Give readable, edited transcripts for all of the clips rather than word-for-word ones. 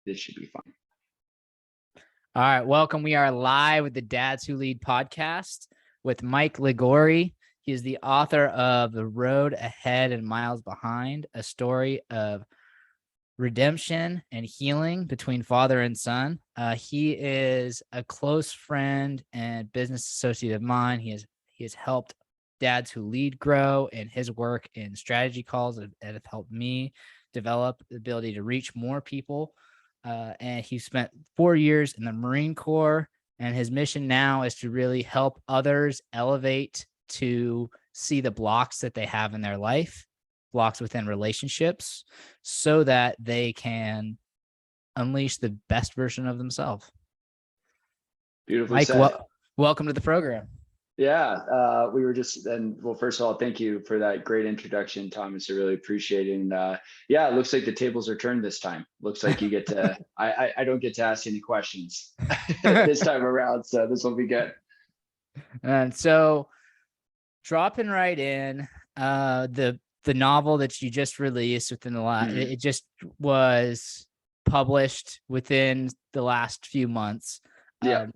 this should be fun. All right, welcome. We are live with the Dads Who Lead podcast with Mike Liguori. He is the author of The Road Ahead and Miles Behind, a story of redemption and healing between father and son. He is a close friend and business associate of mine. He has helped Dads Who Lead grow, and his work in strategy calls that have helped me develop the ability to reach more people. And he spent 4 years in the Marine Corps, and his mission now is to really help others elevate to see the blocks that they have in their life, blocks within relationships, so that they can unleash the best version of themselves. Beautifully Mike, said. Welcome to the program. Yeah, we were just, and well, first of all, thank you for that great introduction, Thomas. I really appreciate it. And yeah, it looks like the tables are turned this time. Looks like you get to, I don't get to ask any questions this time around. So this will be good. And so dropping right in, the novel that you just released within the last, it just was published within the last few months. Yeah.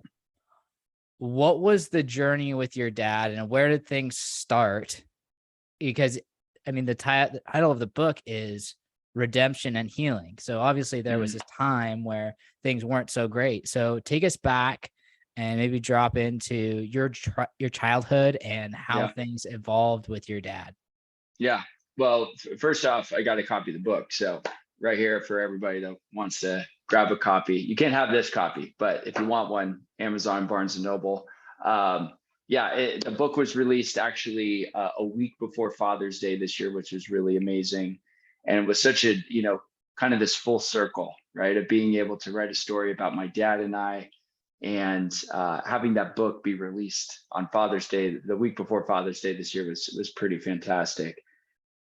What was the journey with your dad, and where did things start? Because I mean, the title of the book is Redemption and Healing. So obviously there was a time where things weren't so great. So take us back and maybe drop into your childhood and how things evolved with your dad. Yeah. Well, first off, I got a copy of the book. So right here for everybody that wants to grab a copy. You can't have this copy, but if you want one, Amazon, Barnes and Noble. The book was released actually a week before Father's Day this year, which was really amazing. And it was such a, kind of this full circle, right, of being able to write a story about my dad and I, and having that book be released on Father's Day, the week before Father's Day this year was pretty fantastic.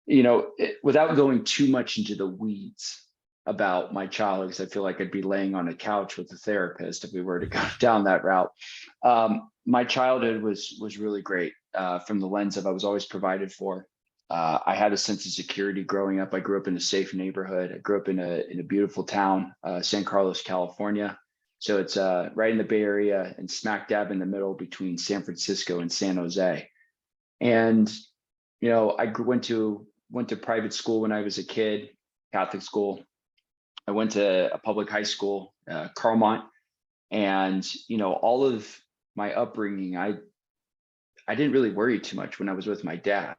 Without going too much into the weeds about my childhood, because I feel like I'd be laying on a couch with a therapist if we were to go down that route. My childhood was really great from the lens of I was always provided for. I had a sense of security growing up. I grew up in a safe neighborhood. I grew up in a beautiful town, San Carlos, California. So it's right in the Bay Area and smack dab in the middle between San Francisco and San Jose. And I went to private school when I was a kid, Catholic school. I went to a public high school, Carmont, and all of my upbringing, I didn't really worry too much when I was with my dad.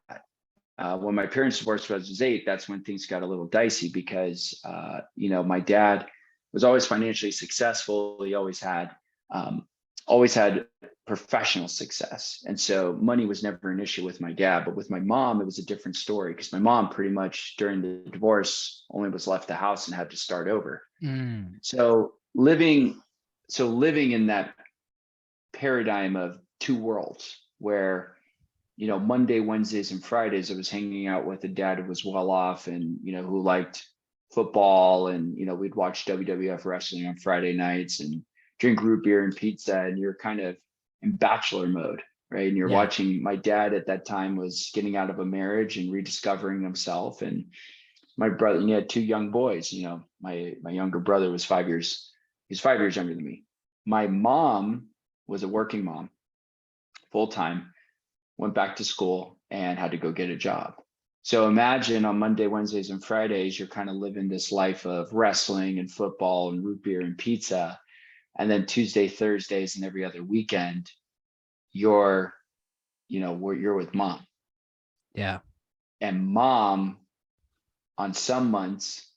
When my parents divorced when I was 8, that's when things got a little dicey because my dad was always financially successful. He always had professional success. And so money was never an issue with my dad, but with my mom, it was a different story because my mom pretty much during the divorce only was left the house and had to start over. So living in that paradigm of two worlds where, Monday, Wednesdays, and Fridays, I was hanging out with a dad who was well off and, who liked football, and, we'd watch WWF wrestling on Friday nights and drink root beer and pizza, and you're kind of in bachelor mode, right? And you're watching. My dad at that time was getting out of a marriage and rediscovering himself. And my brother, he had 2 young boys. My younger brother was 5 years. He's 5 years younger than me. My mom was a working mom, full time, went back to school and had to go get a job. So imagine on Monday, Wednesdays, and Fridays, you're kind of living this life of wrestling and football and root beer and pizza. And then Tuesday, Thursdays, and every other weekend, you're with mom. Yeah. And mom, on some months,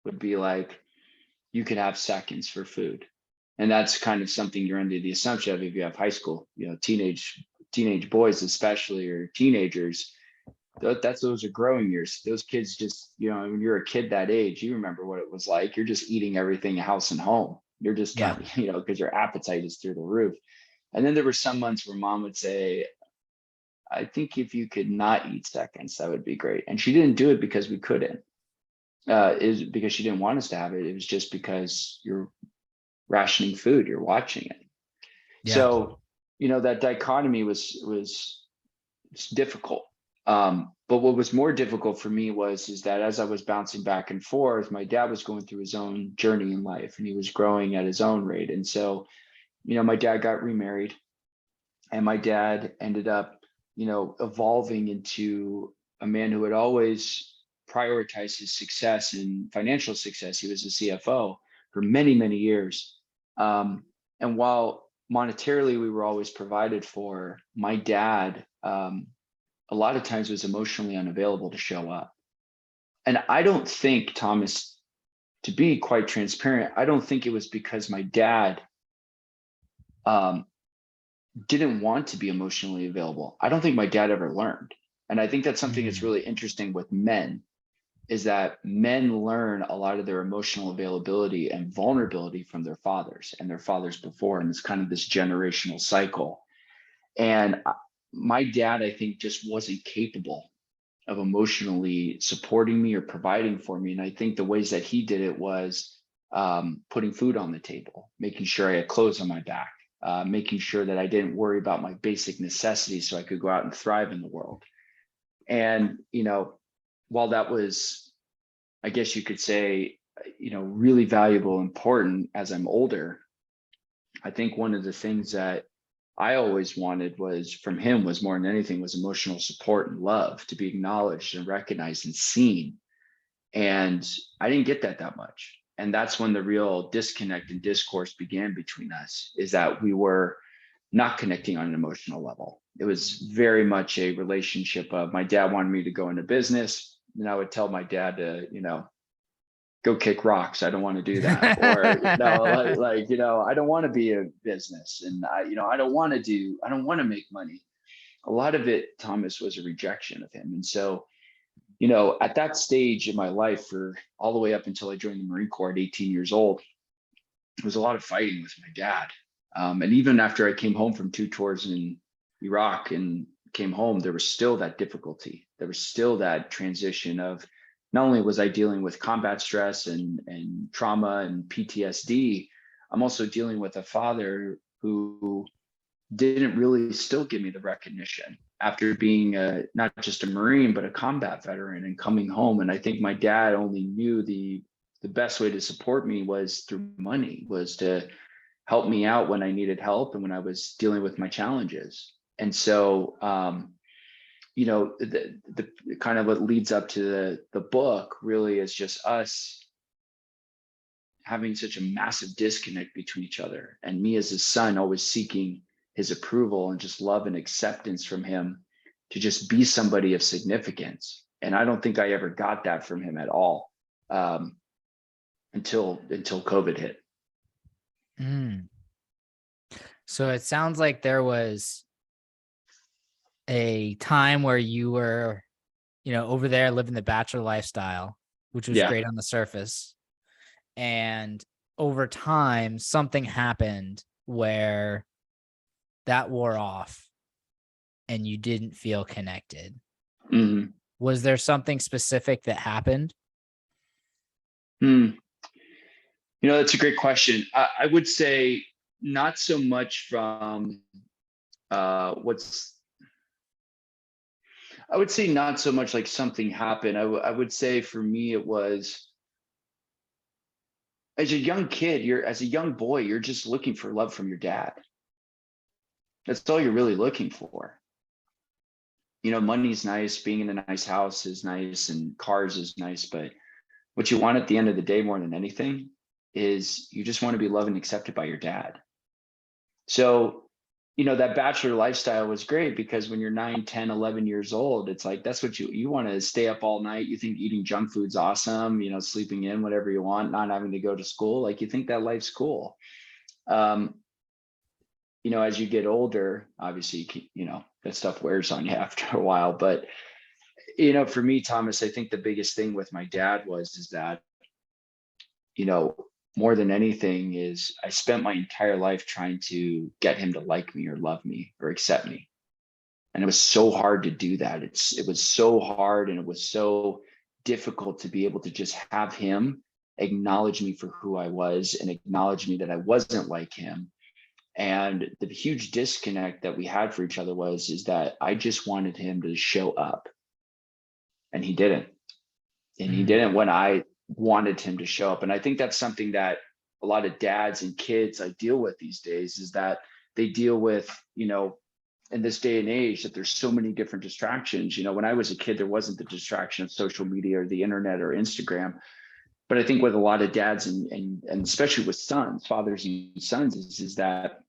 would be like, you could have seconds for food. And that's kind of something you're under the assumption of if you have high school, teenage boys, especially, or teenagers. Those are growing years. Those kids just, when you're a kid that age, you remember what it was like. You're just eating everything house and home. You're just because your appetite is through the roof. And then there were some months where mom would say, I think if you could not eat seconds, that would be great. And she didn't do it because we couldn't. Is because she didn't want us to have it. It was just because you're rationing food, you're watching it. So, that dichotomy was difficult. But But what was more difficult for me is that as I was bouncing back and forth, my dad was going through his own journey in life and he was growing at his own rate. And so, my dad got remarried and my dad ended up, evolving into a man who had always prioritized his success and financial success. He was a CFO for many, many years. And while monetarily we were always provided for, my dad, a lot of times was emotionally unavailable to show up. And I don't think, Thomas, to be quite transparent, I don't think it was because my dad didn't want to be emotionally available. I don't think my dad ever learned. And I think that's something that's really interesting with men, is that men learn a lot of their emotional availability and vulnerability from their fathers and their fathers before. And it's kind of this generational cycle. And my dad, I think, just wasn't capable of emotionally supporting me or providing for me. And I think the ways that he did it was putting food on the table, making sure I had clothes on my back, making sure that I didn't worry about my basic necessities so I could go out and thrive in the world. And, while that was, I guess you could say, really valuable, important as I'm older, I think one of the things that I always wanted was from him was more than anything was emotional support and love, to be acknowledged and recognized and seen. And I didn't get that much. And that's when the real disconnect and discourse began between us, is that we were not connecting on an emotional level. It was very much a relationship of, my dad wanted me to go into business, and I would tell my dad to, go kick rocks. I don't want to do that. Or, I don't want to be a business. And I don't want to make money. A lot of it, Thomas, was a rejection of him. And so, at that stage in my life, for all the way up until I joined the Marine Corps at 18 years old, it was a lot of fighting with my dad. And even after I came home from 2 tours in Iraq and came home, there was still that difficulty. There was still that transition of, not only was I dealing with combat stress and trauma and PTSD, I'm also dealing with a father who didn't really still give me the recognition after being not just a Marine, but a combat veteran and coming home. And I think my dad only knew the best way to support me was through money, was to help me out when I needed help and when I was dealing with my challenges. And so, the kind of what leads up to the book really is just us having such a massive disconnect between each other, and me as his son always seeking his approval and just love and acceptance from him to just be somebody of significance. And I don't think I ever got that from him at all until COVID hit. So it sounds like there was a time where you were, over there living the bachelor lifestyle, which was great on the surface. And over time, something happened where that wore off and you didn't feel connected. Mm-hmm. Was there something specific that happened? That's a great question. I would say not so much from I would say not so much like something happened. I would say for me, it was, as a young kid, as a young boy, you're just looking for love from your dad. That's all you're really looking for. Money's nice, being in a nice house is nice, and cars is nice. But what you want at the end of the day more than anything is you just want to be loved and accepted by your dad. So, that bachelor lifestyle was great because when you're 9, 10, 11 years old, it's like, that's what you want to stay up all night. You think eating junk food's awesome, sleeping in whatever you want, not having to go to school. Like, you think that life's cool. As you get older, obviously, that stuff wears on you after a while. But, for me, Thomas, I think the biggest thing with my dad is that, more than anything is I spent my entire life trying to get him to like me or love me or accept me. And it was so hard to do that. It was so hard, and it was so difficult to be able to just have him acknowledge me for who I was and acknowledge me that I wasn't like him. And the huge disconnect that we had for each other is that I just wanted him to show up. and he didn't. And he didn't when I wanted him to show up. And I think that's something that a lot of dads and kids I deal with these days, is that they deal with, in this day and age, that there's so many different distractions. When I was a kid, there wasn't the distraction of social media or the internet or Instagram. But I think with a lot of dads and especially with sons, fathers and sons, is that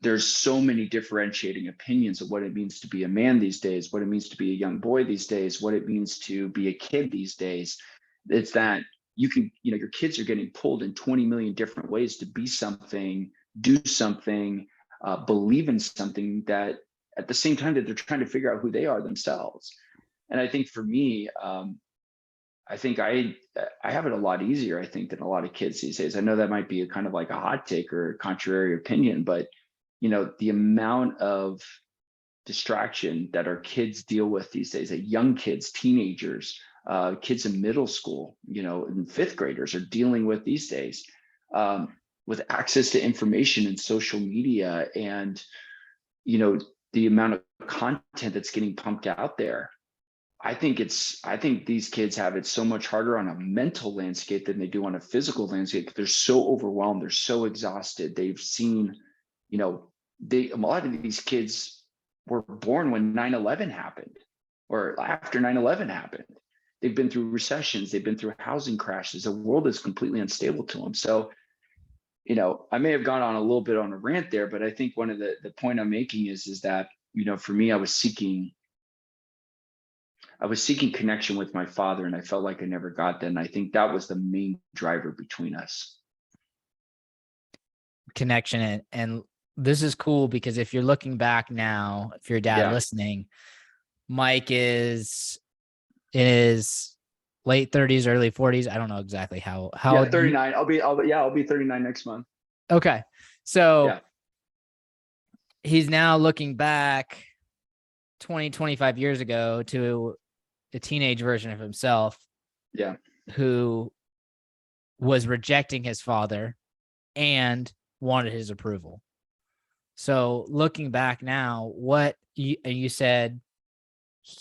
there's so many differentiating opinions of what it means to be a man these days, what it means to be a young boy these days, what it means to be a kid these days. It's that your kids are getting pulled in 20 million different ways to be something, do something, believe in something, that at the same time that they're trying to figure out who they are themselves. And I think for me, I think I have it a lot easier, I think, than a lot of kids these days. I know that might be a kind of like a hot take or a contrary opinion, but the amount of distraction that our kids deal with these days, that young kids, teenagers, kids in middle school, and fifth graders are dealing with these days, with access to information and social media, and the amount of content that's getting pumped out there. I think these kids have it so much harder on a mental landscape than they do on a physical landscape. They're so overwhelmed, they're so exhausted. They've seen, a lot of these kids were born when 9/11 happened, or after 9/11 happened. They've been through recessions, they've been through housing crashes. The world is completely unstable to them. So, I may have gone on a little bit on a rant there, but I think one of the point I'm making is that, for me, I was seeking connection with my father, and I felt like I never got that. And I think that was the main driver between us. Connection. And this is cool, because if you're looking back now, if you're a dad listening, Mike is in his late 30s, early 40s. I don't know exactly how 39. I'll be 39 next month. Okay. So he's now looking back 20, 25 years ago to a teenage version of himself. Yeah. Who was rejecting his father and wanted his approval. So looking back now, you said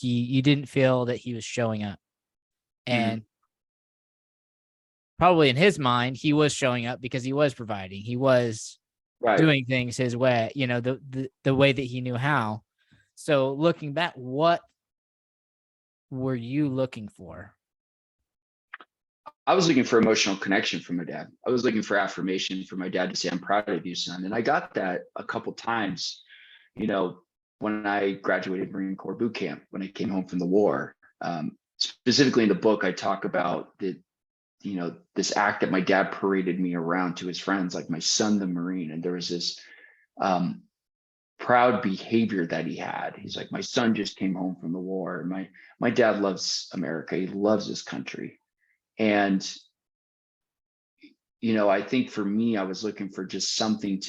you didn't feel that he was showing up, and probably in his mind, he was showing up because he was providing, he was doing things his way, the way that he knew how. So looking back, what were you looking for? I was looking for emotional connection from my dad. I was looking for affirmation from my dad to say, "I'm proud of you, son." And I got that a couple times, when I graduated Marine Corps boot camp, when I came home from the war. Specifically in the book, I talk about this act that my dad paraded me around to his friends, like my son, the Marine. And there was this proud behavior that he had. He's like, "My son just came home from the war." My dad loves America. He loves his country. And, I think for me, I was looking for just something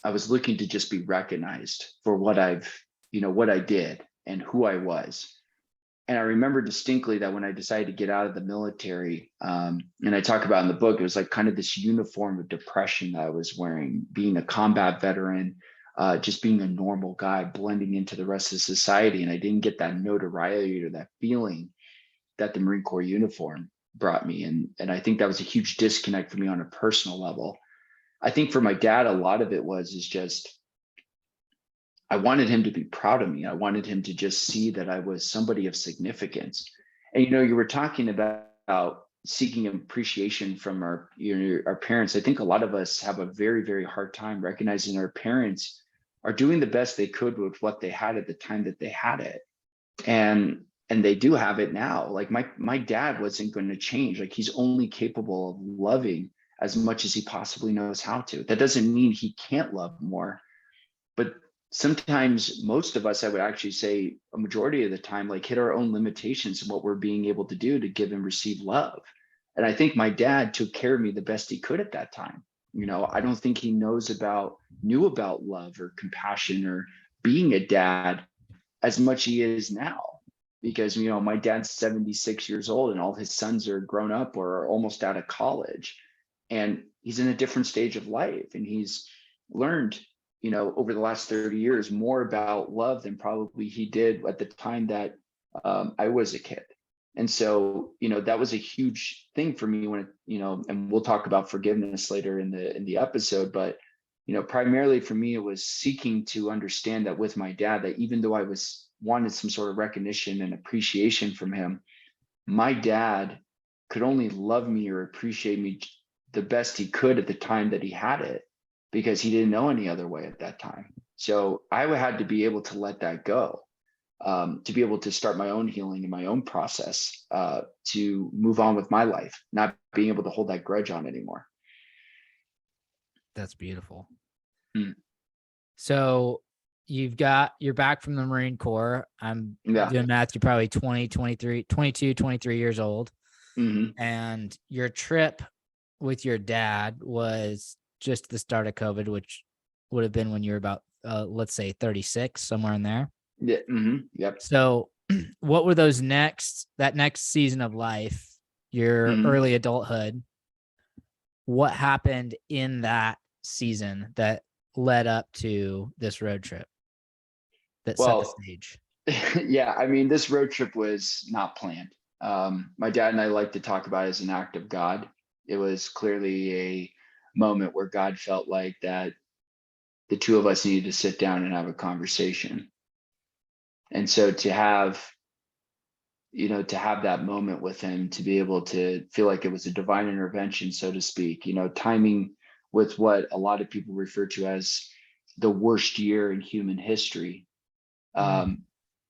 I was looking to just be recognized for what I did and who I was. And I remember distinctly that when I decided to get out of the military, and I talk about in the book, it was like kind of this uniform of depression that I was wearing, being a combat veteran, just being a normal guy, blending into the rest of society. And I didn't get that notoriety or that feeling that the Marine Corps uniform brought me. And I think that was a huge disconnect for me on a personal level. I think for my dad, a lot of it is just, I wanted him to be proud of me. I wanted him to just see that I was somebody of significance. And, you were talking about seeking appreciation from our parents. I think a lot of us have a very, very hard time recognizing our parents are doing the best they could with what they had at the time that they had it. And they do have it now. Like my dad wasn't going to change. Like, he's only capable of loving as much as he possibly knows how to. That doesn't mean he can't love more, but sometimes, most of us, I would actually say a majority of the time, like, hit our own limitations in what we're being able to do to give and receive love. And I think my dad took care of me the best he could at that time. I don't think he knew about love or compassion or being a dad as much he is now. Because, my dad's 76 years old and all his sons are grown up or are almost out of college. And he's in a different stage of life. And he's learned, over the last 30 years, more about love than probably he did at the time that I was a kid. And so, that was a huge thing for me when and we'll talk about forgiveness later in the episode, but primarily for me, it was seeking to understand that with my dad, that even though I wanted some sort of recognition and appreciation from him, my dad could only love me or appreciate me the best he could at the time that he had it, because he didn't know any other way at that time. So I had to be able to let that go, to be able to start my own healing and my own process, to move on with my life, not being able to hold that grudge on anymore. That's beautiful. Hmm. So you're back from the Marine Corps. I'm doing math. You're probably 22, 23 years old. Mm-hmm. And your trip with your dad was just the start of COVID, which would have been when you were about, let's say 36, somewhere in there. Yeah. Mm-hmm. Yep. So what were that next season of life, your early adulthood? What happened in that season that led up to this road trip that set the stage? Yeah, I mean, this road trip was not planned. My dad and I like to talk about it as an act of God. It was clearly a moment where God felt like that the two of us needed to sit down and have a conversation. And so to have that moment with him, to be able to feel like it was a divine intervention, so to speak, timing with what a lot of people refer to as the worst year in human history.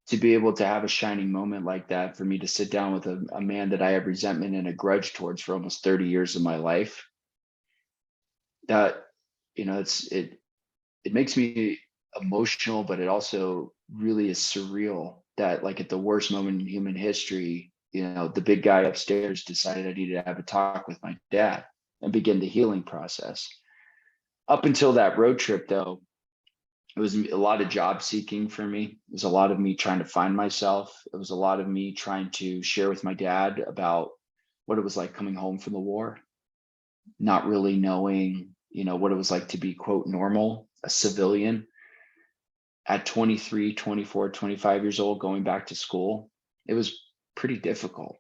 To be able to have a shining moment like that, for me to sit down with a man that I have resentment and a grudge towards for almost 30 years of my life, that, it makes me emotional, but it also really is surreal that, like, at the worst moment in human history, the big guy upstairs decided I needed to have a talk with my dad and begin the healing process. Up until that road trip, though, it was a lot of job seeking for me. It was a lot of me trying to find myself. It was a lot of me trying to share with my dad about what it was like coming home from the war, not really knowing, what it was like to be, quote, normal, a civilian at 23, 24, 25 years old, going back to school. It was pretty difficult.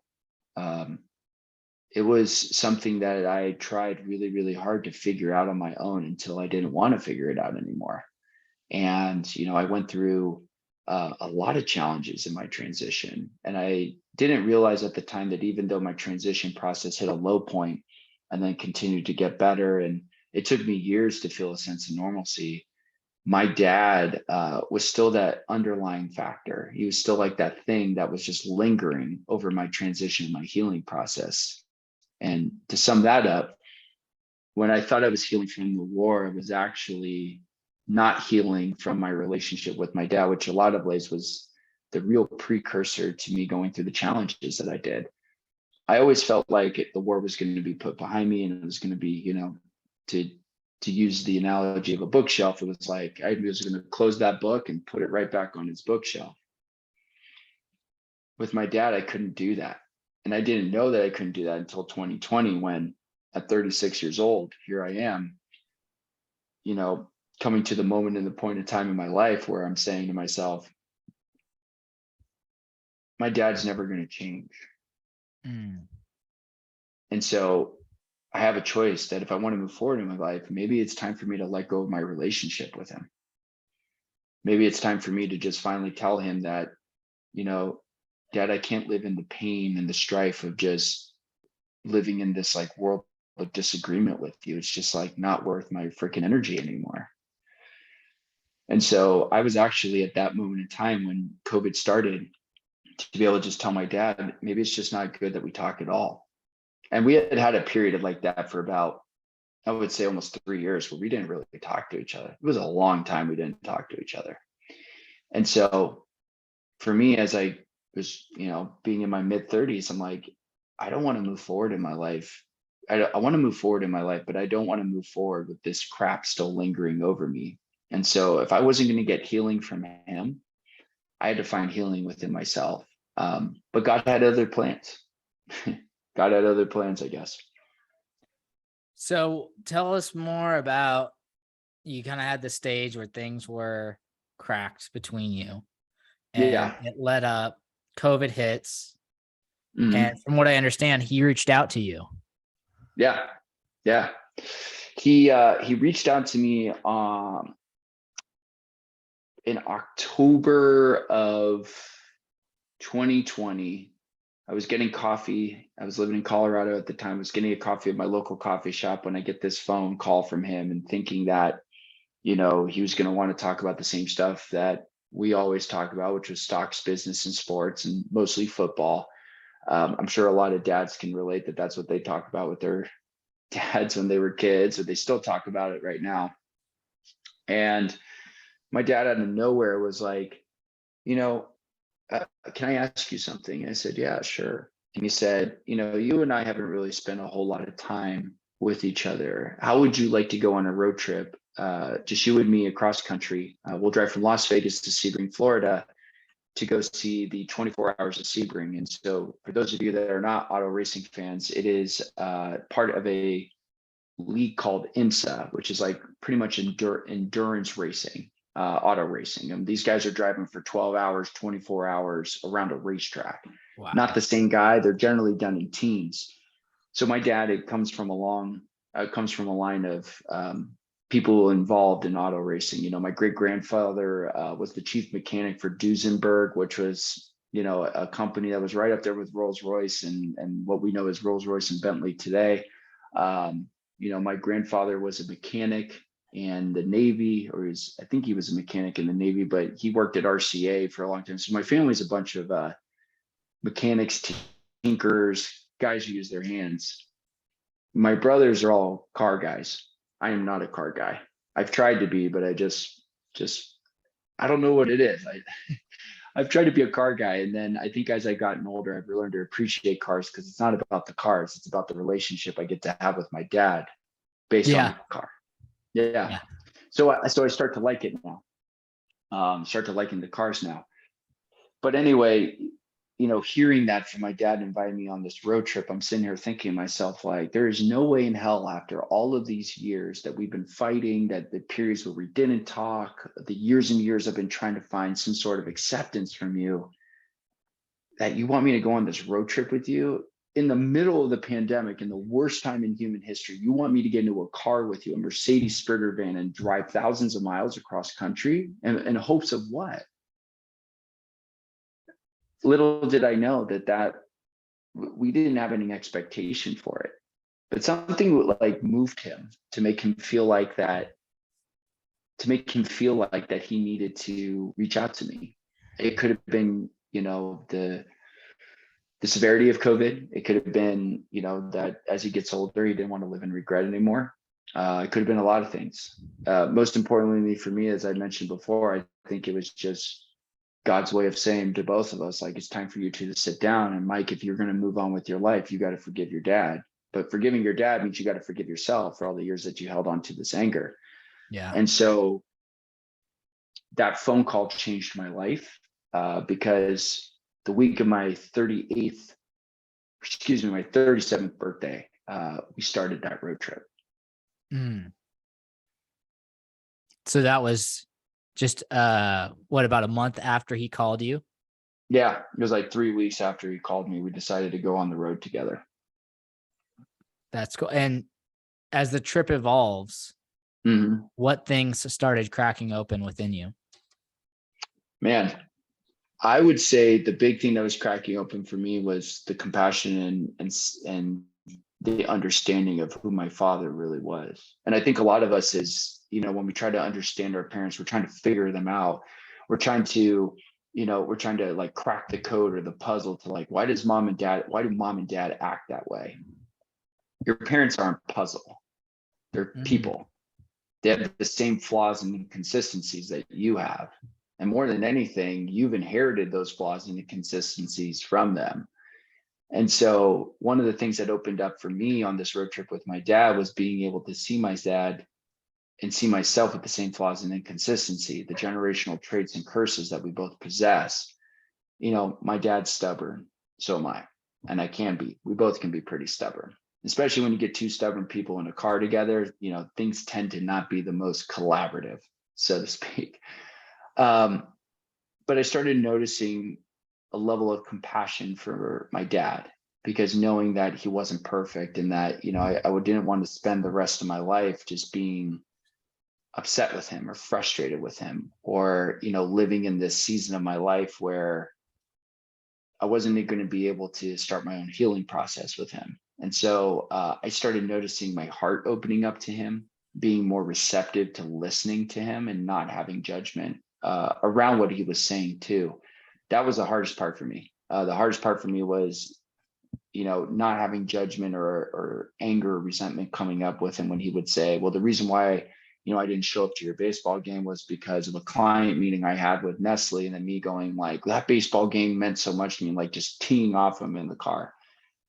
It was something that I tried really, really hard to figure out on my own until I didn't want to figure it out anymore. And, I went through a lot of challenges in my transition. And I didn't realize at the time that even though my transition process hit a low point and then continued to get better, and it took me years to feel a sense of normalcy, my dad was still that underlying factor. He was still like that thing that was just lingering over my transition, my healing process. And to sum that up, when I thought I was healing from the war, I was actually not healing from my relationship with my dad, which a lot of ways was the real precursor to me going through the challenges that I did. I always felt like the war was going to be put behind me, and it was going to be, to use the analogy of a bookshelf, it was like I was going to close that book and put it right back on its bookshelf. With my dad, I couldn't do that. And I didn't know that I couldn't do that until 2020, when at 36 years old, here I am, coming to the moment and the point of time in my life where I'm saying to myself, my dad's never going to change. And so I have a choice that if I want to move forward in my life, maybe it's time for me to let go of my relationship with him. Maybe it's time for me to just finally tell him that, Dad, I can't live in the pain and the strife of just living in this like world of disagreement with you. It's just like not worth my freaking energy anymore. And so I was actually at that moment in time when COVID started to be able to just tell my dad, maybe it's just not good that we talk at all. And we had a period of like that for about, I would say, almost 3 years where we didn't really talk to each other. It was a long time we didn't talk to each other. And so for me, as I was, being in my mid 30s, I'm like, I don't want to move forward in my life. I want to move forward in my life, but I don't want to move forward with this crap still lingering over me. And so if I wasn't going to get healing from him, I had to find healing within myself. But God had other plans. God had other plans, I guess. So tell us more about, you kind of had the stage where things were cracked between you, and it led up COVID hits. Mhm. And from what I understand, he reached out to you. Yeah. Yeah. He reached out to me in October of 2020. I was getting coffee. I was living in Colorado at the time. I was getting a coffee at my local coffee shop when I get this phone call from him, and thinking that, he was going to want to talk about the same stuff that we always talk about, which was stocks, business, and sports, and mostly football. I'm sure a lot of dads can relate that that's what they talk about with their dads when they were kids, or they still talk about it right now. And my dad out of nowhere was like, you know, can I ask you something? And I said, yeah, sure. And he said, you and I haven't really spent a whole lot of time with each other. How would you like to go on a road trip? Just you and me across country. We'll drive from Las Vegas to Sebring, Florida, to go see the 24 Hours of Sebring. And so for those of you that are not auto racing fans, it is part of a league called IMSA, which is like pretty much endurance racing, auto racing. And these guys are driving for 12 hours, 24 hours around a racetrack. Wow. Not the same guy. They're generally done in teams. So my dad, it comes from a line of people involved in auto racing. My great grandfather was the chief mechanic for Duesenberg, which was, a company that was right up there with Rolls-Royce and what we know as Rolls-Royce and Bentley today. My grandfather was a mechanic in the Navy, I think he was a mechanic in the Navy, but he worked at RCA for a long time. So my family's a bunch of mechanics, tinkers, guys who use their hands. My brothers are all car guys. I am not a car guy. I've tried to be, but I just I don't know what it is. I've tried to be a car guy, and then I think as I've gotten older, I've learned to appreciate cars, because it's not about the cars; it's about the relationship I get to have with my dad based on the car. Yeah. So I start to like it now. Start to liking the cars now. But anyway, hearing that from my dad inviting me on this road trip, I'm sitting here thinking to myself, like, there is no way in hell, after all of these years that we've been fighting, that the periods where we didn't talk, the years and years I've been trying to find some sort of acceptance from you, that you want me to go on this road trip with you in the middle of the pandemic, in the worst time in human history. You want me to get into a car with you, a Mercedes Sprinter van, and drive thousands of miles across country in hopes of what? Little did I know that we didn't have any expectation for it, but something like moved him to make him feel like that, he needed to reach out to me. It could have been, the severity of COVID. It could have been, that as he gets older, he didn't want to live in regret anymore. It could have been a lot of things. Most importantly for me, as I mentioned before, I think it was just God's way of saying to both of us, like, it's time for you two to sit down. And Mike, if you're going to move on with your life, you got to forgive your dad. But forgiving your dad means you got to forgive yourself for all the years that you held on to this anger. Yeah. And so that phone call changed my life, because the week of my 37th birthday, we started that road trip. So that was just about a month after he called you? Yeah, it was like 3 weeks after he called me, we decided to go on the road together. That's cool. And as the trip evolves, what things started cracking open within you? Man, I would say the big thing that was cracking open for me was the compassion and the understanding of who my father really was. And I think a lot of us is, when we try to understand our parents, we're trying to figure them out. We're trying to like crack the code or the puzzle to, like, why do mom and dad act that way? Your parents aren't a puzzle. They're people. They have the same flaws and inconsistencies that you have. And more than anything, you've inherited those flaws and inconsistencies from them. And so one of the things that opened up for me on this road trip with my dad was being able to see my dad and see myself with the same flaws and inconsistency, the generational traits and curses that we both possess. My dad's stubborn, so am I, and we both can be pretty stubborn, especially when you get two stubborn people in a car together. Things tend to not be the most collaborative, so to speak. But I started noticing, a level of compassion for my dad, because knowing that he wasn't perfect and that, I didn't want to spend the rest of my life just being upset with him or frustrated with him, or, living in this season of my life where I wasn't going to be able to start my own healing process with him. And so I started noticing my heart opening up to him, being more receptive to listening to him and not having judgment around what he was saying too. That was the hardest part for me. The hardest part for me was, not having judgment or anger or resentment coming up with him when he would say, well, the reason why, I didn't show up to your baseball game was because of a client meeting I had with Nestle. And then me going like, that baseball game meant so much to me, like just teeing off him in the car.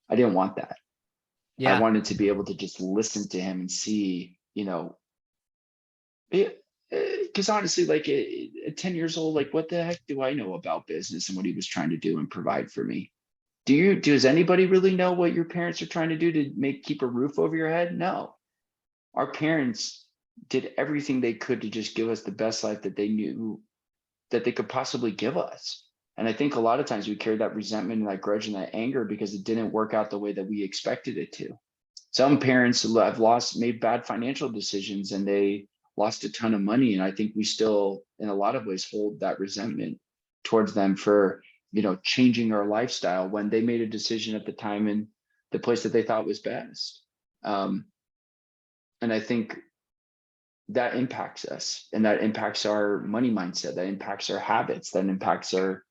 I didn't want that. Yeah. I wanted to be able to just listen to him and see, because honestly, like at 10 years old, like what the heck do I know about business and what he was trying to do and provide for me? Does anybody really know what your parents are trying to do to keep a roof over your head? No. Our parents did everything they could to just give us the best life that they knew that they could possibly give us. And I think a lot of times we carry that resentment and that grudge and that anger because it didn't work out the way that we expected it to. Some parents have made bad financial decisions and they lost a ton of money. And I think we still, in a lot of ways, hold that resentment towards them for, changing our lifestyle when they made a decision at the time in the place that they thought was best. And I think that impacts us, and that impacts our money mindset, that impacts our habits, that impacts our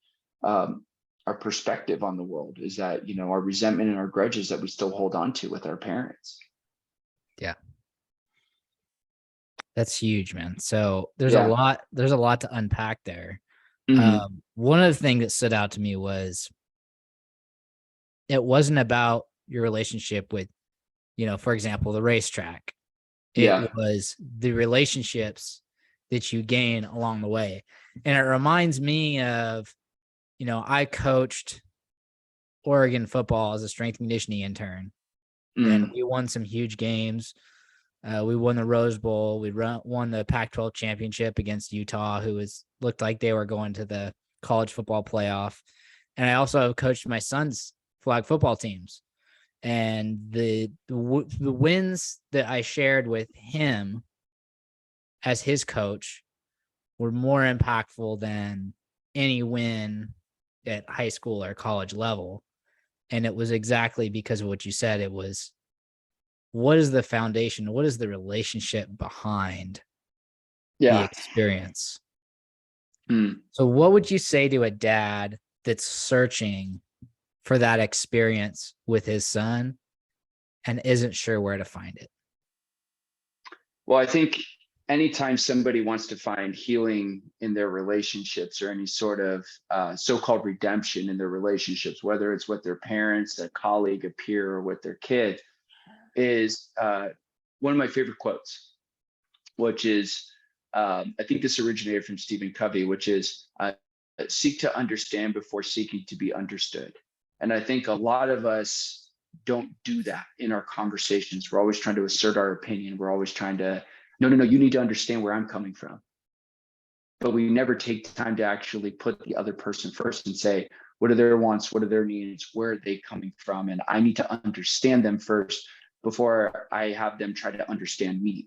perspective on the world, is that, our resentment and our grudges that we still hold on to with our parents. Yeah. That's huge, man. So there's a lot to unpack there. Mm-hmm. One of the things that stood out to me was it wasn't about your relationship with, for example, the racetrack. It was the relationships that you gain along the way. And it reminds me of, I coached Oregon football as a strength and conditioning intern, and we won some huge games. We won the Rose Bowl. We won the Pac-12 championship against Utah, who looked like they were going to the college football playoff. And I also coached my son's flag football teams. And the wins that I shared with him as his coach were more impactful than any win at high school or college level. And it was exactly because of what you said. It was, what is the foundation? What is the relationship behind the experience? So what would you say to a dad that's searching for that experience with his son and isn't sure where to find it? Well, I think anytime somebody wants to find healing in their relationships or any sort of so-called redemption in their relationships, whether it's with their parents, a colleague, a peer, or with their kid, is one of my favorite quotes, which is, I think this originated from Stephen Covey, which is seek to understand before seeking to be understood. And I think a lot of us don't do that in our conversations. We're always trying to assert our opinion. We're always trying to, no, you need to understand where I'm coming from. But we never take time to actually put the other person first and say, what are their wants? What are their needs? Where are they coming from? And I need to understand them first before I have them try to understand me.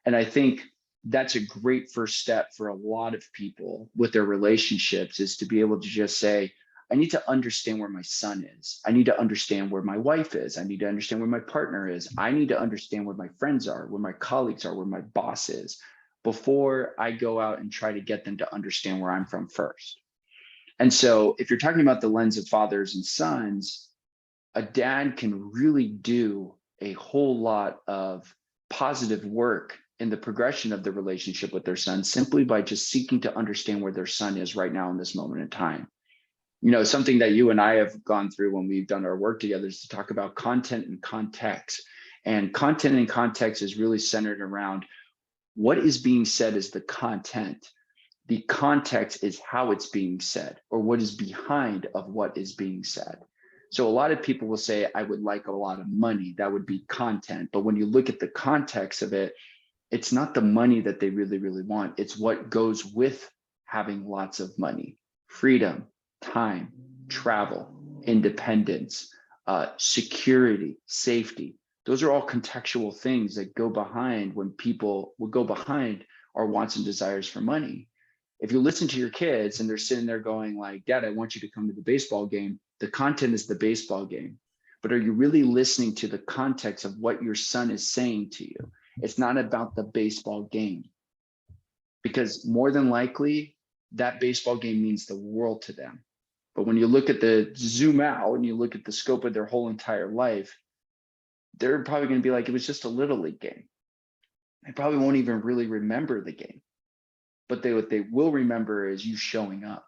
And I think that's a great first step for a lot of people with their relationships, is to be able to just say, I need to understand where my son is. I need to understand where my wife is. I need to understand where my partner is. I need to understand where my friends are, where my colleagues are, where my boss is, before I go out and try to get them to understand where I'm from first. And so if you're talking about the lens of fathers and sons, a dad can really do a whole lot of positive work in the progression of the relationship with their son simply by just seeking to understand where their son is right now in this moment in time. Something that you and I have gone through when we've done our work together is to talk about content and context. And content and context is really centered around what is being said is the content. The context is how it's being said, or what is behind of what is being said. So a lot of people will say, I would like a lot of money. That would be content. But when you look at the context of it, it's not the money that they really, really want. It's what goes with having lots of money: freedom, time, travel, independence, security, safety. Those are all contextual things that go behind when people will go behind our wants and desires for money. If you listen to your kids and they're sitting there going like, Dad, I want you to come to the baseball game, the content is the baseball game. But are you really listening to the context of what your son is saying to you? It's not about the baseball game. Because more than likely, that baseball game means the world to them. But when you look at the zoom out and you look at the scope of their whole entire life, they're probably going to be like, it was just a little league game. They probably won't even really remember the game. But what they will remember is you showing up.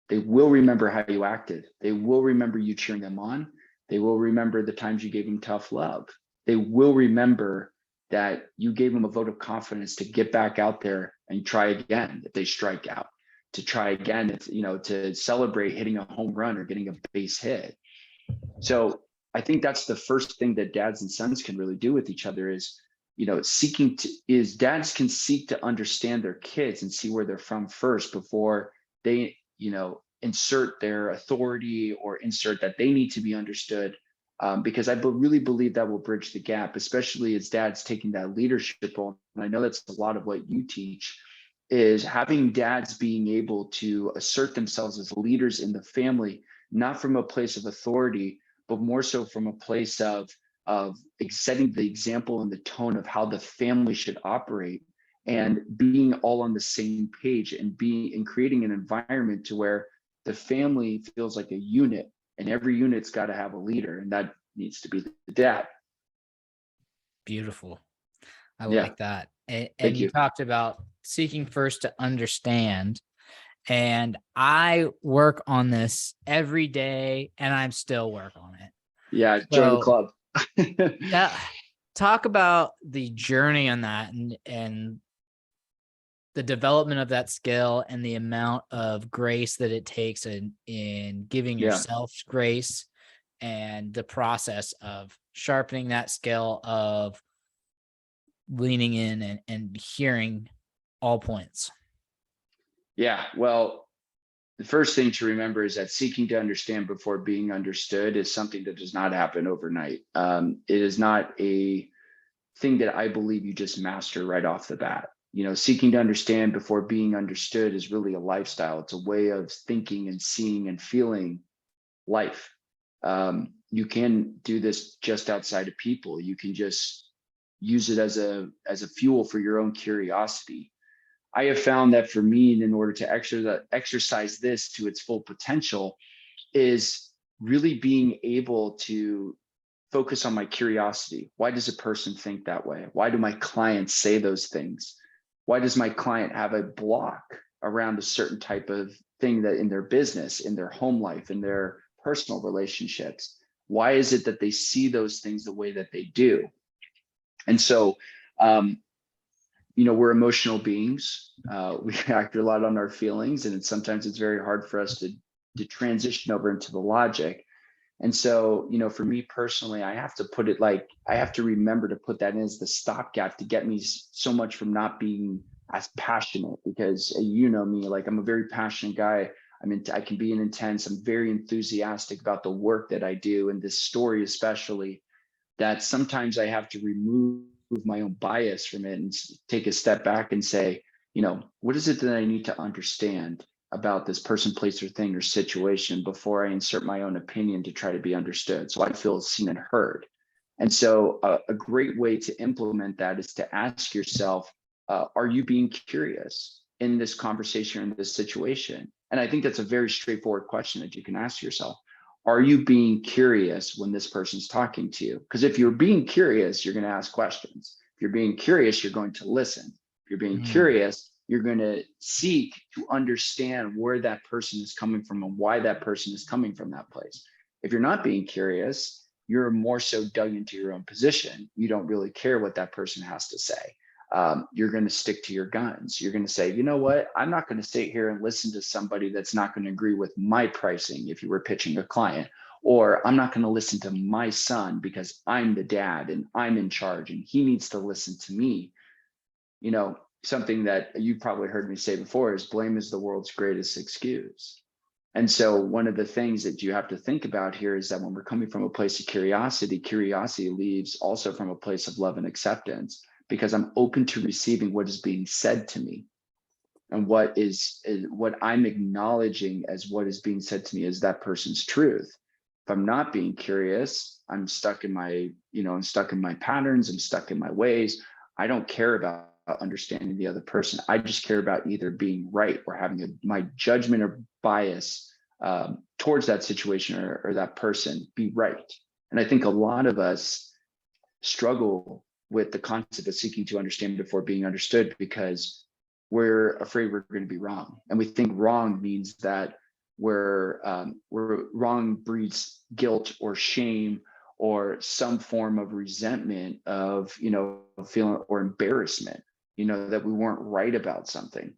They will remember how you acted. They will remember you cheering them on. They will remember the times you gave them tough love. They will remember that you gave them a vote of confidence to get back out there and try again if they strike out, to try again, if, to celebrate hitting a home run or getting a base hit. So I think that's the first thing that dads and sons can really do with each other is, dads can seek to understand their kids and see where they're from first before they, insert their authority or insert that they need to be understood. Because I really believe that will bridge the gap, especially as dads taking that leadership role. And I know that's a lot of what you teach, is having dads being able to assert themselves as leaders in the family, not from a place of authority, but more so from a place of setting the example and the tone of how the family should operate, and being all on the same page and creating an environment to where the family feels like a unit, and every unit's got to have a leader, and that needs to be the dad. Beautiful. I Yeah. like that. And Thank you you. talked about seeking first to understand. And I work on this every day, and I'm still work on it. Yeah, join the So club. talk about the journey on that and the development of that skill and the amount of grace that it takes in giving Yeah. yourself grace, and the process of sharpening that skill of leaning in and hearing all points. Yeah. Well, the first thing to remember is that seeking to understand before being understood is something that does not happen overnight. It is not a thing that I believe you just master right off the bat. Seeking to understand before being understood is really a lifestyle. It's a way of thinking and seeing and feeling life. You can do this just outside of people. You can just use it as a fuel for your own curiosity. I have found that for me, in order to exercise this to its full potential, is really being able to focus on my curiosity. Why does a person think that way? Why do my clients say those things? Why does my client have a block around a certain type of thing that in their business, in their home life, in their personal relationships? Why is it that they see those things the way that they do? And so, we're emotional beings. We act a lot on our feelings, and sometimes it's very hard for us to transition over into the logic. And so, for me personally, I have to remember to put that in as the stopgap to get me so much from not being as passionate, because me, like I'm a very passionate guy. I can be intense. I'm very enthusiastic about the work that I do, and this story especially, that sometimes I have to remove my own bias from it and take a step back and say, what is it that I need to understand about this person, place, or thing or situation before I insert my own opinion to try to be understood, so I feel seen and heard. And so a great way to implement that is to ask yourself, are you being curious in this conversation, in this situation? And I think that's a very straightforward question that you can ask yourself. Are you being curious when this person's talking to you? Because if you're being curious, you're going to ask questions. If you're being curious, you're going to listen. If you're being curious, you're going to seek to understand where that person is coming from and why that person is coming from that place. If you're not being curious, you're more so dug into your own position. You don't really care what that person has to say. You're going to stick to your guns. You're going to say, you know what? I'm not going to sit here and listen to somebody that's not going to agree with my pricing if you were pitching a client. Or I'm not going to listen to my son because I'm the dad and I'm in charge and he needs to listen to me. Something that you've probably heard me say before is blame is the world's greatest excuse. And so one of the things that you have to think about here is that when we're coming from a place of curiosity, curiosity leaves also from a place of love and acceptance, because I'm open to receiving what is being said to me. And what I'm acknowledging as what is being said to me is that person's truth. If I'm not being curious, I'm stuck in my, I'm stuck in my patterns, I'm stuck in my ways. I don't care about understanding the other person. I just care about either being right or having my judgment or bias towards that situation or that person be right. And I think a lot of us struggle with the concept of seeking to understand before being understood, because we're afraid we're going to be wrong, and we think wrong means that we're wrong breeds guilt or shame or some form of resentment of feeling or embarrassment, that we weren't right about something.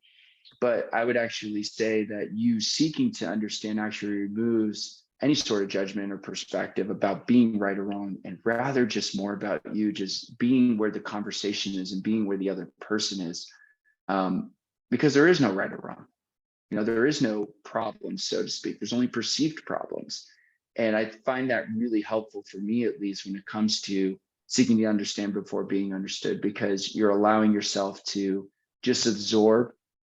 But I would actually say that you seeking to understand actually removes any sort of judgment or perspective about being right or wrong, and rather just more about you just being where the conversation is and being where the other person is. Because there is no right or wrong. There is no problem, so to speak. There's only perceived problems. And I find that really helpful for me, at least when it comes to seeking to understand before being understood, because you're allowing yourself to just absorb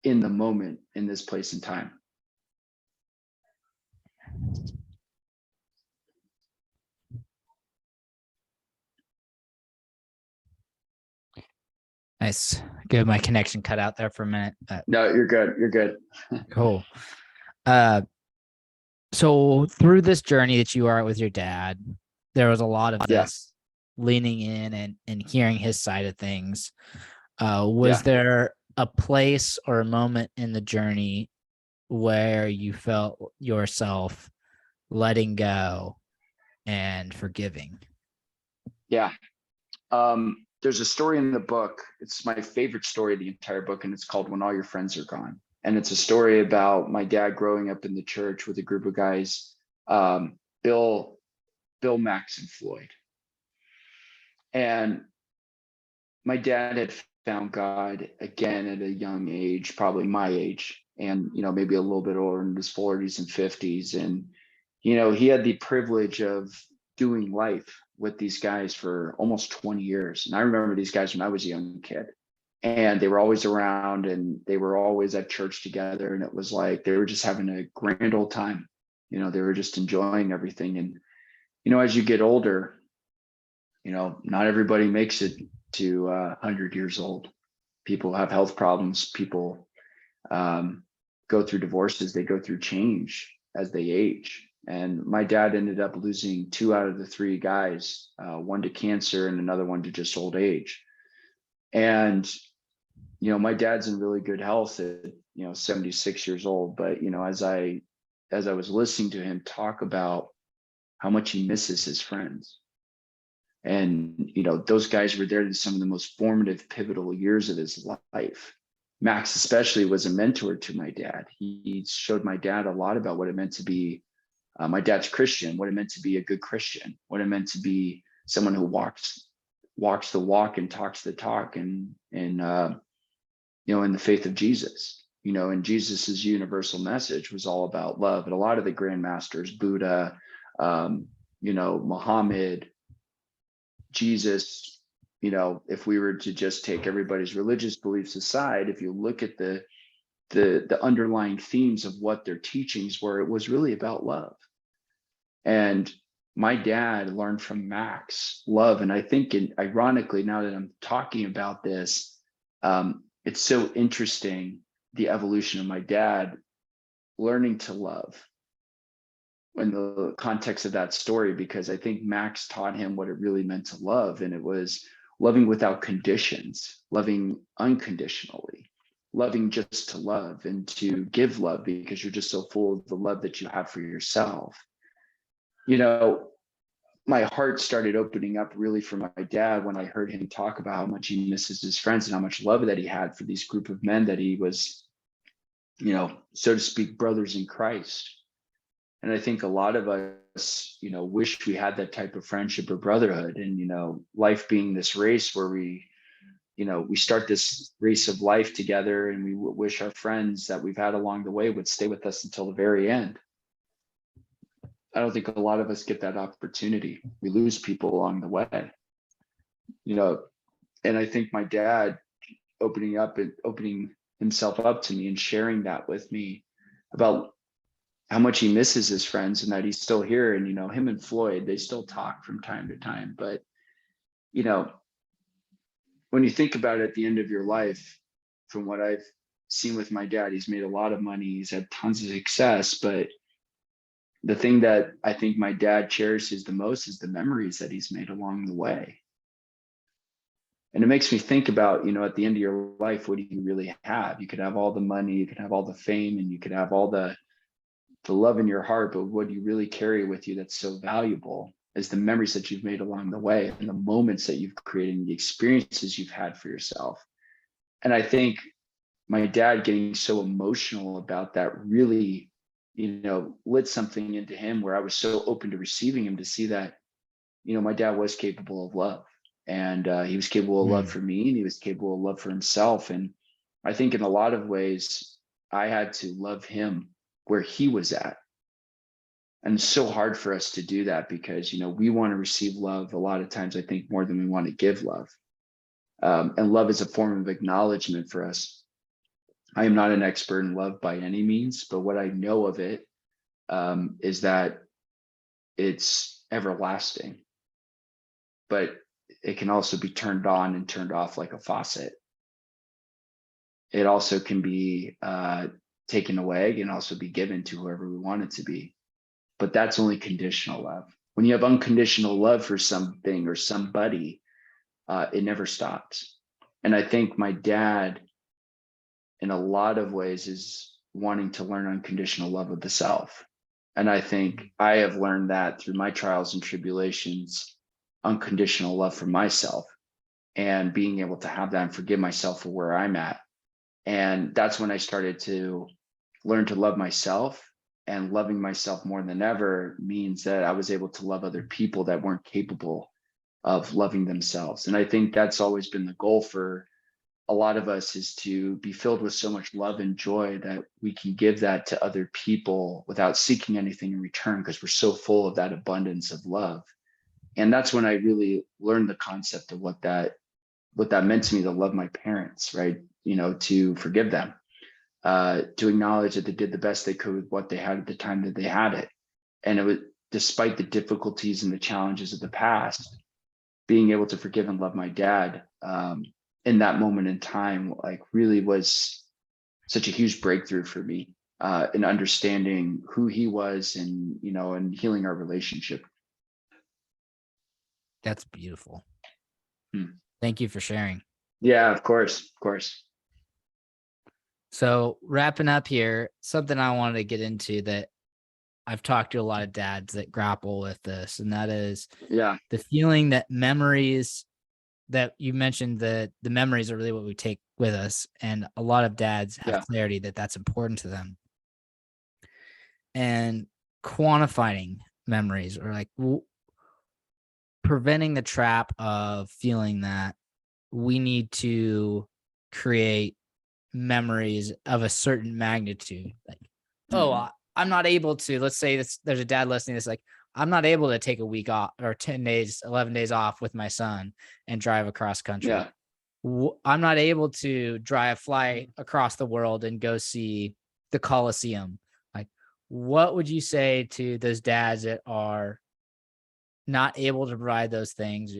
in the moment, in this place and time. Nice. Good. My connection cut out there for a minute. No, you're good. You're good. Cool. So through this journey that you are with your dad, there was a lot of this leaning in and hearing his side of things. Was there a place or a moment in the journey where you felt yourself letting go and forgiving? Yeah. There's a story in the book. It's my favorite story of the entire book, and it's called When All Your Friends Are Gone. And it's a story about my dad growing up in the church with a group of guys, Bill, Max, and Floyd. And my dad had found God again at a young age, probably my age, and maybe a little bit older, in his 40s and 50s. And he had the privilege of doing life with these guys for almost 20 years. And I remember these guys when I was a young kid, and they were always around and they were always at church together. And it was like they were just having a grand old time. They were just enjoying everything. And as you get older, not everybody makes it to 100 years old. People have health problems. People go through divorces. They go through change as they age. And my dad ended up losing 2 out of the 3 guys, one to cancer and another one to just old age. And, my dad's in really good health at, 76 years old. But, as I was listening to him talk about how much he misses his friends, and, those guys were there in some of the most formative, pivotal years of his life. Max especially was a mentor to my dad. He showed my dad a lot about what it meant to be, my dad's Christian, what it meant to be a good Christian, what it meant to be someone who walks the walk and talks the talk, and in the faith of Jesus. And Jesus's universal message was all about love. And a lot of the grand masters, Buddha, Muhammad, Jesus, if we were to just take everybody's religious beliefs aside, if you look at the underlying themes of what their teachings were, it was really about love. And my dad learned from Max love. And I think, ironically, now that I'm talking about this, it's so interesting, the evolution of my dad learning to love in the context of that story, because I think Max taught him what it really meant to love. And it was loving without conditions, loving unconditionally, loving just to love and to give love because you're just so full of the love that you have for yourself. My heart started opening up really for my dad when I heard him talk about how much he misses his friends and how much love that he had for these group of men that he was, so to speak, brothers in Christ. And I think a lot of us, wish we had that type of friendship or brotherhood. And, life being this race where we, we start this race of life together, and we wish our friends that we've had along the way would stay with us until the very end. I don't think a lot of us get that opportunity. We lose people along the way, and I think my dad opening himself up to me and sharing that with me about how much he misses his friends and that he's still here. And, him and Floyd, they still talk from time to time. But, when you think about it at the end of your life, from what I've seen with my dad, he's made a lot of money. He's had tons of success. But the thing that I think my dad cherishes the most is the memories that he's made along the way. And it makes me think about, at the end of your life, what do you really have? You could have all the money, you could have all the fame, and you could have all the love in your heart, but what do you really carry with you that's so valuable is the memories that you've made along the way and the moments that you've created and the experiences you've had for yourself. And I think my dad getting so emotional about that really, lit something into him where I was so open to receiving him to see that, my dad was capable of love. And he was capable of love for me, and he was capable of love for himself. And I think in a lot of ways, I had to love him where he was at. And it's so hard for us to do that because, we want to receive love a lot of times, I think, more than we want to give love. And love is a form of acknowledgement for us. I am not an expert in love by any means, but what I know of it is that it's everlasting. But it can also be turned on and turned off like a faucet. It also can be taken away and also be given to whoever we want it to be. But that's only conditional love. When you have unconditional love for something or somebody, it never stops. And I think my dad, in a lot of ways, is wanting to learn unconditional love of the self. And I think I have learned that through my trials and tribulations, unconditional love for myself and being able to have that and forgive myself for where I'm at. And that's when I started to learn to love myself, and loving myself more than ever means that I was able to love other people that weren't capable of loving themselves. And I think that's always been the goal for a lot of us, is to be filled with so much love and joy that we can give that to other people without seeking anything in return, because we're so full of that abundance of love. And that's when I really learned the concept of what that meant to me, to love my parents, right? To forgive them, to acknowledge that they did the best they could with what they had at the time that they had it. And it was, despite the difficulties and the challenges of the past, being able to forgive and love my dad in that moment in time, like, really was such a huge breakthrough for me in understanding who he was, and, and healing our relationship. That's beautiful. Thank you for sharing. Yeah, of course. So wrapping up here, something I wanted to get into that I've talked to a lot of dads that grapple with this, and that is the feeling that memories, that you mentioned, that the memories are really what we take with us. And a lot of dads have clarity that that's important to them. And quantifying memories, or like preventing the trap of feeling that we need to create memories of a certain magnitude. Like, I'm not able to, let's say there's a dad listening that's like, I'm not able to take a week off or 10 days, 11 days off with my son and drive across country. I'm not able to fly across the world and go see the Coliseum. Like, what would you say to those dads that are not able to provide those things,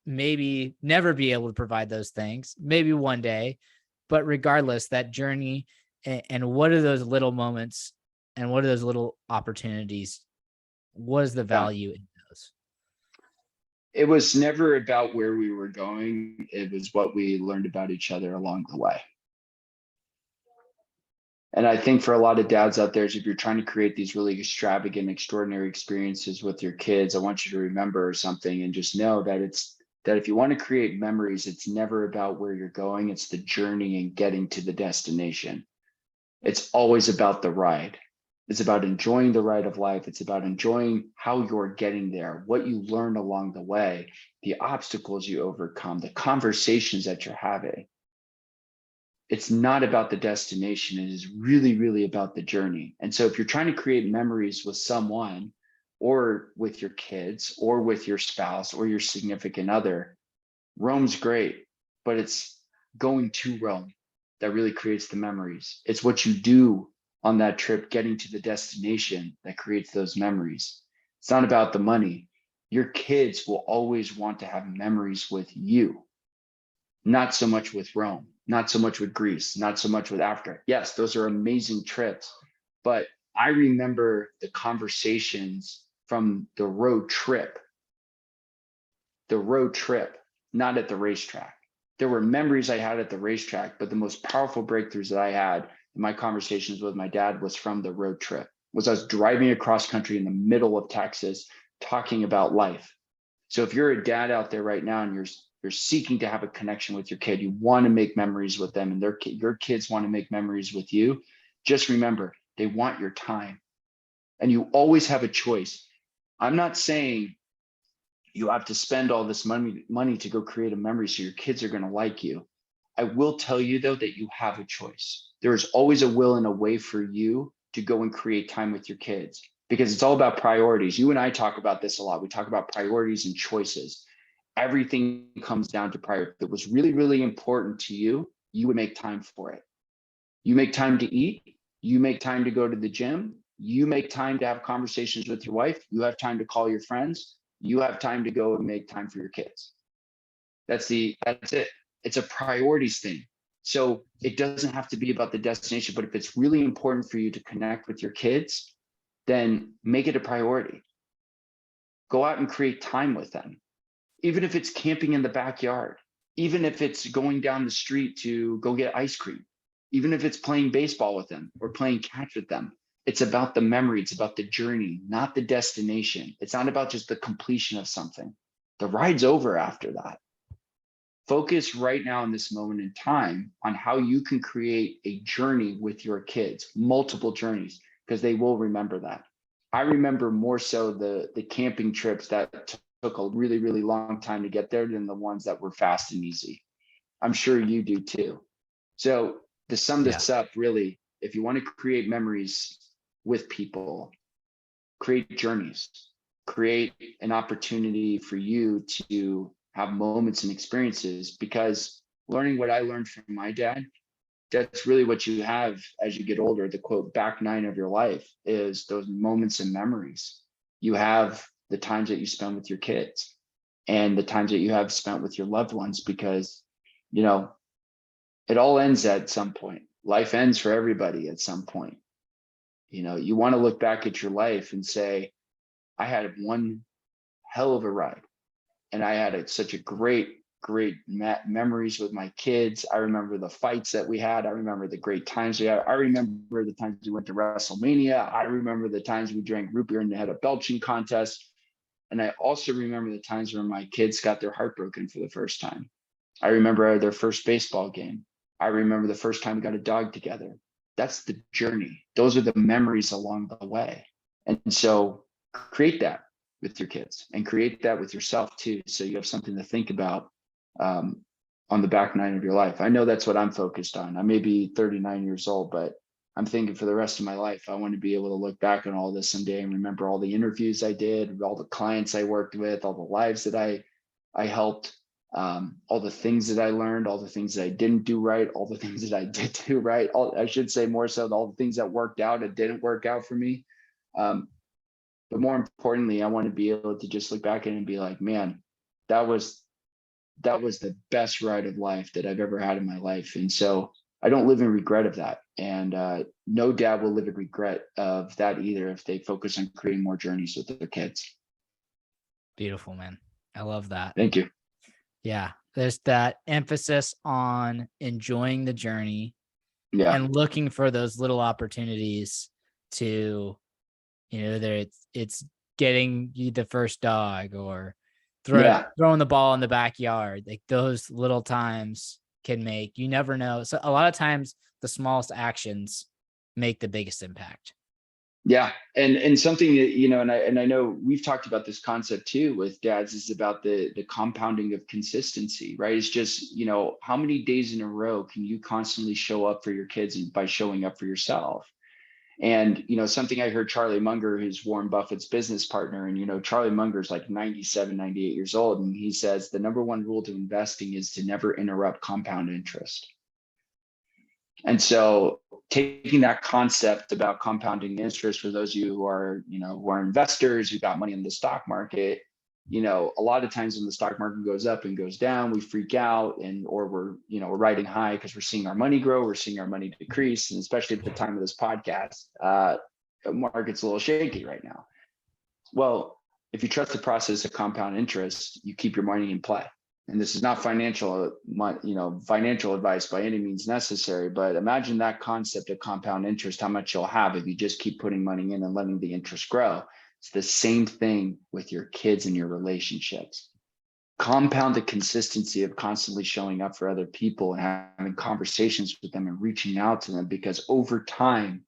maybe never be able to provide those things, maybe one day, but regardless, that journey, and what are those little moments and what are those little opportunities? What is the value in those? It was never about where we were going. It was what we learned about each other along the way. And I think for a lot of dads out there, if you're trying to create these really extravagant, extraordinary experiences with your kids, I want you to remember something and just know that if you want to create memories, it's never about where you're going. It's the journey and getting to the destination. It's always about the ride. It's about enjoying the ride of life. It's about enjoying how you're getting there, what you learn along the way, the obstacles you overcome, the conversations that you're having. It's not about the destination. It is really, really about the journey. And so if you're trying to create memories with someone or with your kids or with your spouse or your significant other, Rome's great, but it's going to Rome that really creates the memories. It's what you do on that trip, getting to the destination, that creates those memories. It's not about the money. Your kids will always want to have memories with you, not so much with Rome, not so much with Greece, not so much with Africa. Yes, those are amazing trips, but I remember the conversations from the road trip, not at the racetrack. There were memories I had at the racetrack, but the most powerful breakthroughs that I had in my conversations with my dad was from the road trip. Was I was driving across country in the middle of Texas talking about life. So if you're a dad out there right now and you're seeking to have a connection with your kid, you want to make memories with them, and your kids want to make memories with you, just remember, they want your time. And you always have a choice. I'm not saying you have to spend all this money to go create a memory so your kids are going to like you. I will tell you though that you have a choice. There is always a will and a way for you to go and create time with your kids, because it's all about priorities. You and I talk about this a lot. We talk about priorities and choices. Everything comes down to priority. If it was really, really important to you, you would make time for it. You make time to eat, you make time to go to the gym, you make time to have conversations with your wife, you have time to call your friends, you have time to go and make time for your kids. That's it. It's a priorities thing. So it doesn't have to be about the destination, but if it's really important for you to connect with your kids, then make it a priority. Go out and create time with them. Even if it's camping in the backyard, even if it's going down the street to go get ice cream, even if it's playing baseball with them or playing catch with them. It's about the memory. It's about the journey, not the destination. It's not about just the completion of something. The ride's over after that. Focus right now in this moment in time on how you can create a journey with your kids, multiple journeys, because they will remember that. I remember more so the camping trips that took a really, really long time to get there than the ones that were fast and easy. I'm sure you do too. So to sum this up, really, if you want to create memories with people, create journeys, create an opportunity for you to have moments and experiences, because learning what I learned from my dad, that's really what you have as you get older. The quote, back nine of your life is those moments and memories. You have the times that you spend with your kids and the times that you have spent with your loved ones, because, you know, it all ends at some point. Life ends for everybody at some point. You know, you want to look back at your life and say, I had one hell of a ride. And I had such a great memories with my kids. I remember the fights that we had. I remember the great times we had. I remember the times we went to WrestleMania. I remember the times we drank root beer and had a belching contest. And I also remember the times when my kids got their heart broken for the first time. I remember their first baseball game. I remember the first time we got a dog together. That's the journey. Those are the memories along the way. And so create that with your kids and create that with yourself too. So you have something to think about on the back nine of your life. I know that's what I'm focused on. I may be 39 years old, but I'm thinking for the rest of my life, I want to be able to look back on all this someday and remember all the interviews I did, all the clients I worked with, all the lives that I helped, all the things that I learned, all the things that I didn't do right, all the things that I did do right. I should say more so all the things that worked out and didn't work out for me. But more importantly, I want to be able to just look back at it and be like, man, that was the best ride of life that I've ever had in my life. And so I don't live in regret of that. And no dad will live in regret of that either if they focus on creating more journeys with their kids. Beautiful, man. I love that. Thank you. Yeah. There's that emphasis on enjoying the journey and looking for those little opportunities to, whether it's getting you the first dog or throwing the ball in the backyard. Like those little times can make, you never know. So a lot of times the smallest actions make the biggest impact. Yeah. And something that, and I know we've talked about this concept too with dads, is about the compounding of consistency, right? It's just, how many days in a row can you constantly show up for your kids and by showing up for yourself? And, something I heard Charlie Munger, who's Warren Buffett's business partner, and, Charlie Munger's like 97, 98 years old. And he says the number one rule to investing is to never interrupt compound interest. And so taking that concept about compounding interest for those of you who are investors, who got money in the stock market, a lot of times when the stock market goes up and goes down, we freak out or we're riding high because we're seeing our money grow, we're seeing our money decrease. And especially at the time of this podcast, the market's a little shaky right now. Well, if you trust the process of compound interest, you keep your money in play. And this is not financial advice by any means necessary, but imagine that concept of compound interest, how much you'll have if you just keep putting money in and letting the interest grow. It's the same thing with your kids and your relationships. Compound the consistency of constantly showing up for other people and having conversations with them and reaching out to them, because over time,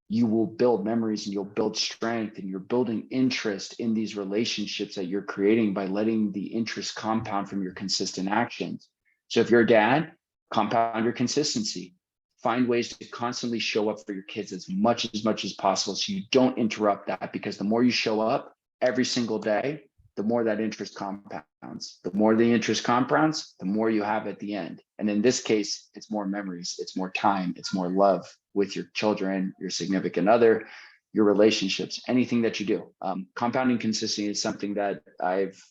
you will build memories and you'll build strength, and you're building interest in these relationships that you're creating by letting the interest compound from your consistent actions. So if you're a dad, compound your consistency. Find ways to constantly show up for your kids as much as possible, so you don't interrupt that, because the more you show up every single day, the more that interest compounds. The more the interest compounds, the more you have at the end. And in this case, it's more memories, it's more time, it's more love with your children, your significant other, your relationships, anything that you do. Compounding consistency is something that I've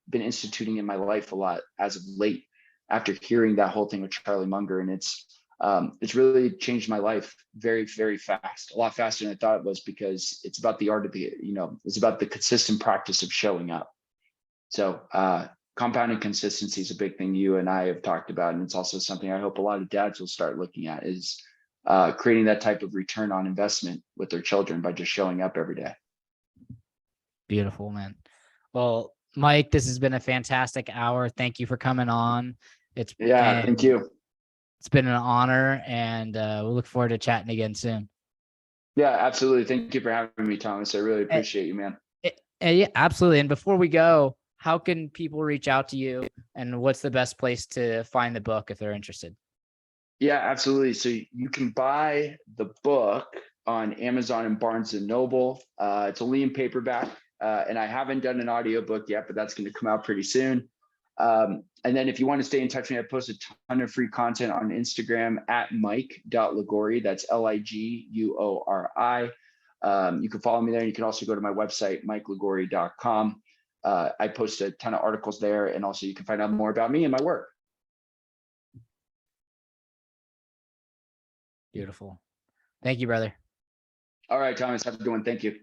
been instituting in my life a lot as of late, after hearing that whole thing with Charlie Munger. And it's really changed my life very, very fast, a lot faster than I thought it was, because it's about the art of it's about the consistent practice of showing up. So compounding consistency is a big thing you and I have talked about. And it's also something I hope a lot of dads will start looking at, is creating that type of return on investment with their children by just showing up every day. Beautiful, man. Well, Mike, this has been a fantastic hour. Thank you for coming on. Thank you. It's been an honor, and we'll look forward to chatting again soon. Yeah, absolutely. Thank you for having me, Thomas. I really appreciate you, man. Yeah, absolutely. And before we go, how can people reach out to you, and what's the best place to find the book if they're interested? Yeah, absolutely. So you can buy the book on Amazon and Barnes and Noble. It's only in paperback, and I haven't done an audiobook yet, but that's going to come out pretty soon. And then if you want to stay in touch with me, I post a ton of free content on Instagram at mike.liguori. That's Liguori. You can follow me there. You can also go to my website, mikeliguori.com. I post a ton of articles there, and also you can find out more about me and my work. Beautiful. Thank you, brother. All right, Thomas, have a good one. Thank you.